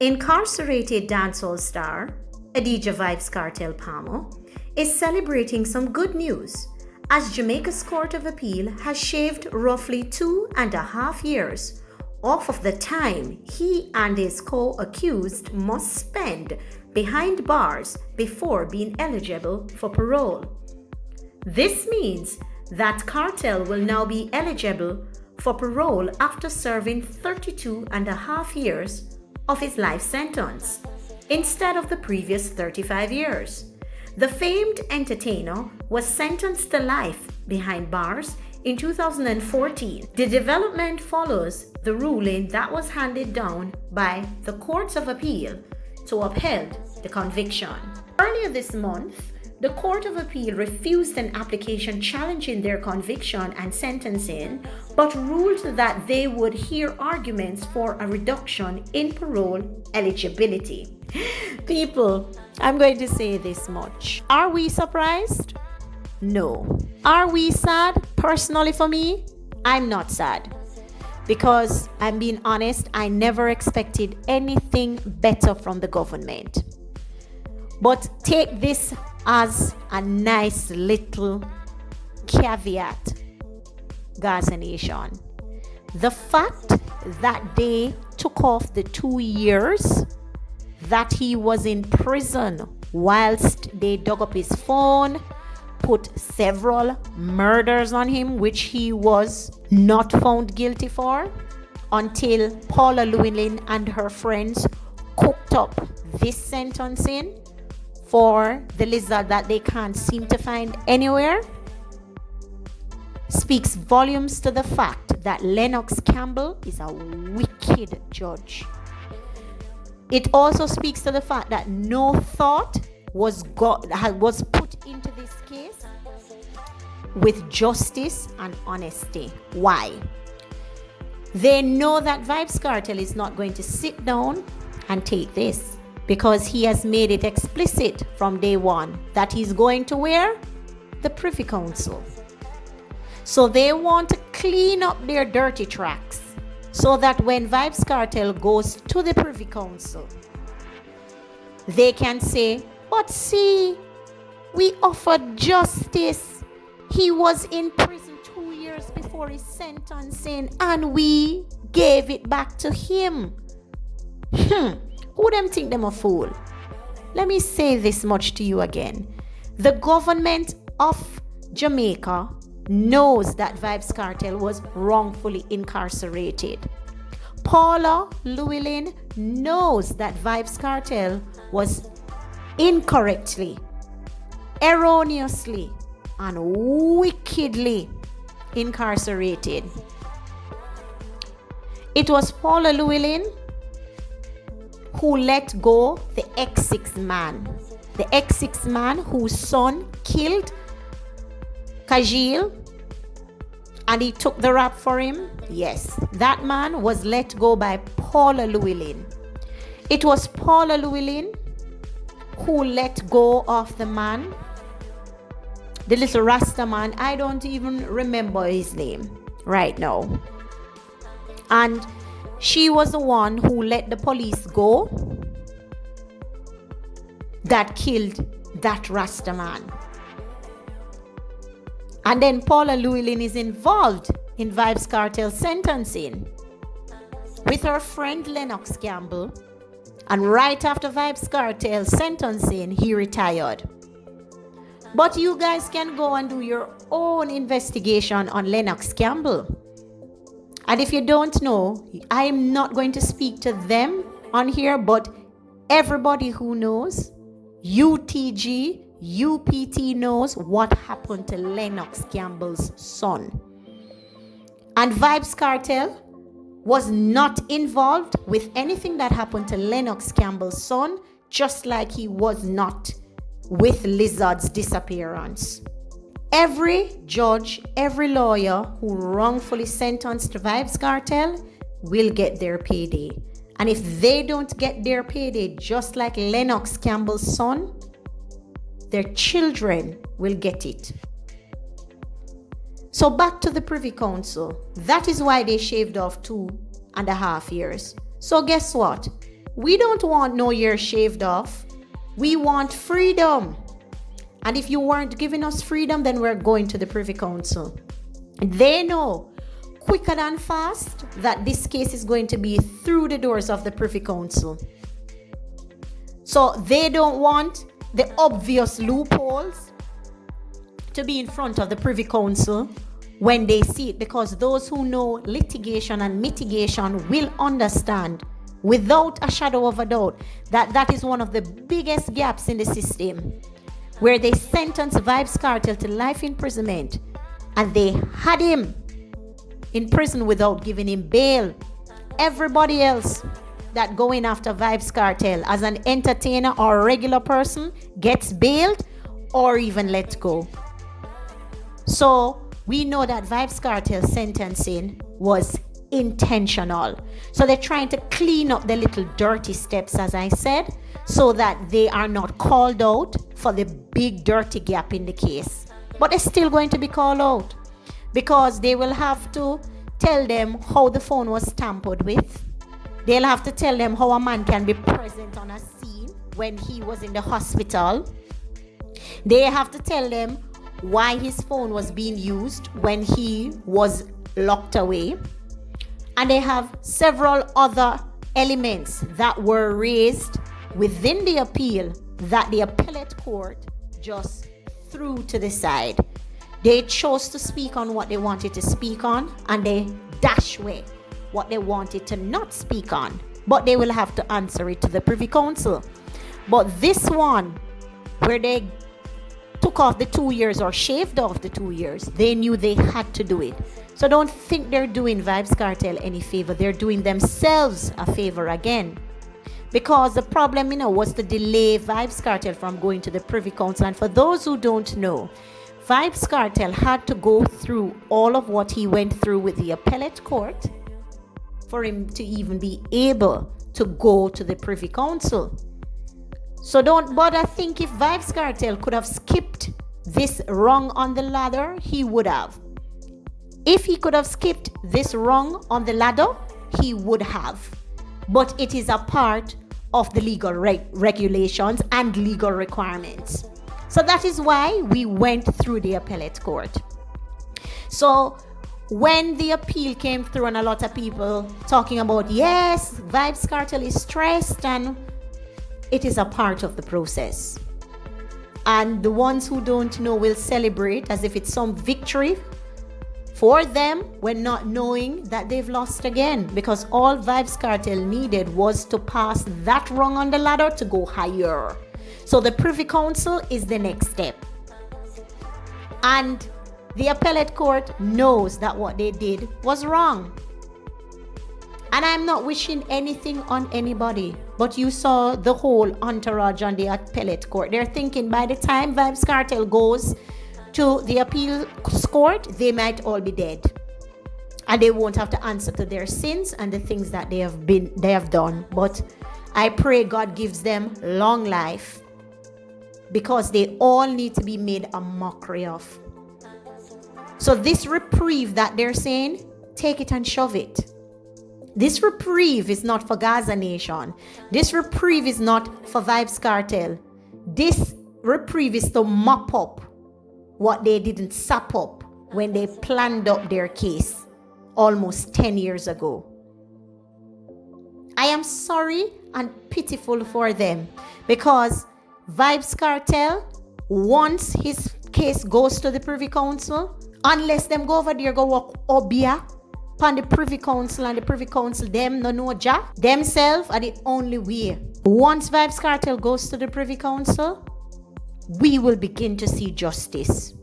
Incarcerated dancehall star Adidja Vybz Kartel Pamo is celebrating some good news as Jamaica's Court of Appeal has shaved roughly 2.5 years off of the time he and his co-accused must spend behind bars before being eligible for parole. This means that Kartel will now be eligible for parole after serving 32.5 years of his life sentence, instead of the previous 35 years. The famed entertainer was sentenced to life behind bars in 2014. The development follows the ruling that was handed down by the Courts of Appeal to uphold the conviction. Earlier this month, the Court of Appeal refused an application challenging their conviction and sentencing, but ruled that they would hear arguments for a reduction in parole eligibility. People, I'm going to say this much. Are we surprised? No. Are we sad? Personally, for me, I'm not sad. Because I'm being honest, I never expected anything better from the government. But take this as a nice little caveat, Gaza Nation. The fact that they took off the 2 years that he was in prison whilst they dug up his phone, put several murders on him, which he was not found guilty for, until Paula Llewellyn and her friends cooked up this sentencing for the lizard that they can't seem to find anywhere, speaks volumes to the fact that Lennox Campbell is a wicked judge. It also speaks to the fact that no thought was put into this case with justice and honesty. Why? They know that Vybz Kartel is not going to sit down and take this, because he has made it explicit from day one that he's going to wear the Privy Council. So they want to clean up their dirty tracks so that when Vybz Kartel goes to the Privy Council, they can say, but see, we offered justice. He was in prison 2 years before his sentencing and we gave it back to him. Who them think them a fool? Let me say this much to you again. The government of Jamaica knows that Vybz Kartel was wrongfully incarcerated. Paula Llewellyn knows that Vybz Kartel was incorrectly, erroneously, and wickedly incarcerated. It was Paula Llewellyn who let go the X6 man. The X6 man whose son killed Kajil and he took the rap for him. Yes, that man was let go by Paula Llewellyn. It was Paula Llewellyn who let go of the man, the little Rasta man. I don't even remember his name right now. And she was the one who let the police go that killed that Rasta man. And then Paula Llewellyn is involved in Vybz Kartel's sentencing with her friend Lennox Campbell. And right after Vybz Kartel's sentencing, he retired. But you guys can go and do your own investigation on Lennox Campbell. And if you don't know, I'm not going to speak to them on here, but everybody who knows, UTG, UPT knows what happened to Lennox Campbell's son. And Vybz Kartel was not involved with anything that happened to Lennox Campbell's son, just like he was not with Lizard's disappearance. Every judge, every lawyer who wrongfully sentenced Vybz Kartel will get their payday. And if they don't get their payday, just like Lennox Campbell's son, their children will get it. So back to the Privy Council. That is why they shaved off 2.5 years. So guess what? We don't want no ear shaved off. We want freedom. And if you weren't giving us freedom, then we're going to the Privy Council. They know quicker than fast that this case is going to be through the doors of the Privy Council. So they don't want the obvious loopholes to be in front of the Privy Council when they see it, because those who know litigation and mitigation will understand without a shadow of a doubt that that is one of the biggest gaps in the system, where they sentenced Vybz Kartel to life imprisonment and they had him in prison without giving him bail. Everybody else that going after Vybz Kartel as an entertainer or a regular person gets bailed or even let go. So we know that Vybz Kartel sentencing was intentional. So they're trying to clean up the little dirty steps, as I said, so that they are not called out for the big dirty gap in the case. But they're still going to be called out, because they will have to tell them how the phone was tampered with. They'll have to tell them how a man can be present on a scene when he was in the hospital. They have to tell them why his phone was being used when he was locked away. And they have several other elements that were raised within the appeal that the appellate court just threw to the side. They chose to speak on what they wanted to speak on, and they dash away what they wanted to not speak on. But they will have to answer it to the Privy Council. But this one, where they took off the 2 years or shaved off the 2 years, they knew they had to do it. So don't think they're doing Vybz Kartel any favor. They're doing themselves a favor again. Because the problem, was to delay Vybz Kartel from going to the Privy Council. And for those who don't know, Vybz Kartel had to go through all of what he went through with the appellate court for him to even be able to go to the Privy Council. So don't bother think if Vybz Kartel could have skipped this rung on the ladder, he would have. If he could have skipped this rung on the ladder, he would have. But it is a part of the legal regulations and legal requirements. So that is why we went through the appellate court. So when the appeal came through and a lot of people talking about, yes, Vybz Kartel is stressed, and it is a part of the process. And the ones who don't know will celebrate as if it's some victory for them when not knowing that they've lost again, because all Vybz Kartel needed was to pass that rung on the ladder to go higher. So the Privy Council is the next step. And the appellate court knows that what they did was wrong. And I'm not wishing anything on anybody, but you saw the whole entourage on the appellate court. They're thinking by the time Vybz Kartel goes to the appeals court, they might all be dead. And they won't have to answer to their sins and the things that they have done. But I pray God gives them long life, because they all need to be made a mockery of. So this reprieve that they're saying, take it and shove it. This reprieve is not for Gaza Nation. This reprieve is not for Vybz Kartel. This reprieve is to mop up what they didn't sap up when they planned up their case almost 10 years ago. I am sorry and pitiful for them, because Vybz Kartel, once his case goes to the Privy Council, unless them go over there, go walk obia upon the Privy Council, and the Privy Council, them no know ja, themselves are the only way. Once Vybz Kartel goes to the Privy Council, we will begin to see justice.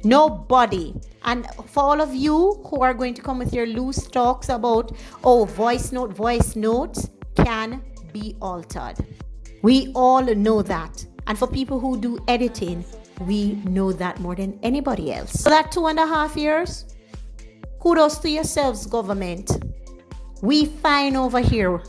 Nobody. And for all of you who are going to come with your loose talks about, voice notes can be altered. We all know that. And for people who do editing, we know that more than anybody else. So that 2.5 years, kudos to yourselves, government. We fine over here.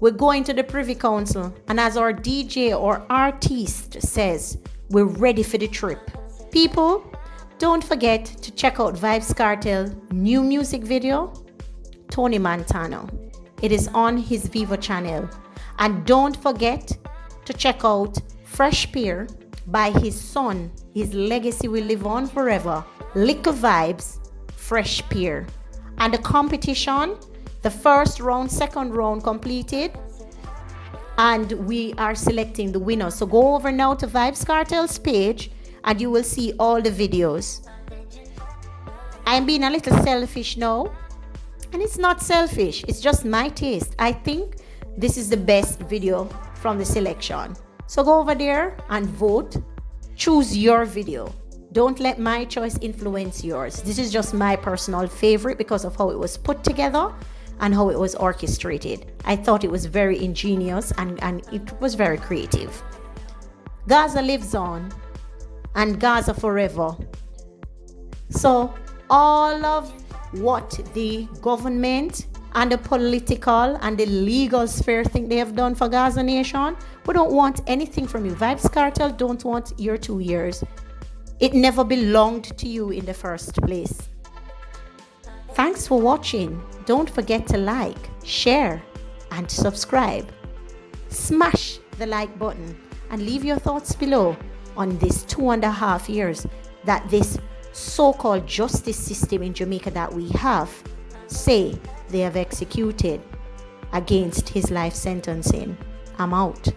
We're going to the Privy Council, and as our DJ or artist says, we're ready for the trip. People, don't forget to check out Vybz Kartel's new music video, Tony Montano. It is on his Vivo channel. And don't forget to check out Fresh Pear by his son. His legacy will live on forever. Little Vybz, Fresh Pear. And the competition, the first round, second round completed, and we are selecting the winner. So go over now to Vybz Kartel's page and you will see all the videos. I'm being a little selfish now, and it's not selfish, it's just my taste. I think this is the best video from the selection. So go over there and vote. Choose your video. Don't let my choice influence yours. This is just my personal favorite because of how it was put together and how it was orchestrated. I thought it was very ingenious and it was very creative. Gaza lives on, and Gaza forever. So all of what the government and the political and the legal sphere think they have done for Gaza Nation, we don't want anything from you. Vybz Kartel don't want your 2 years. It never belonged to you in the first place. Thanks for watching. Don't forget to like, share, and subscribe. Smash the like button and leave your thoughts below on this 2.5 years that this so-called justice system in Jamaica that we have say they have executed against his life sentencing. I'm out.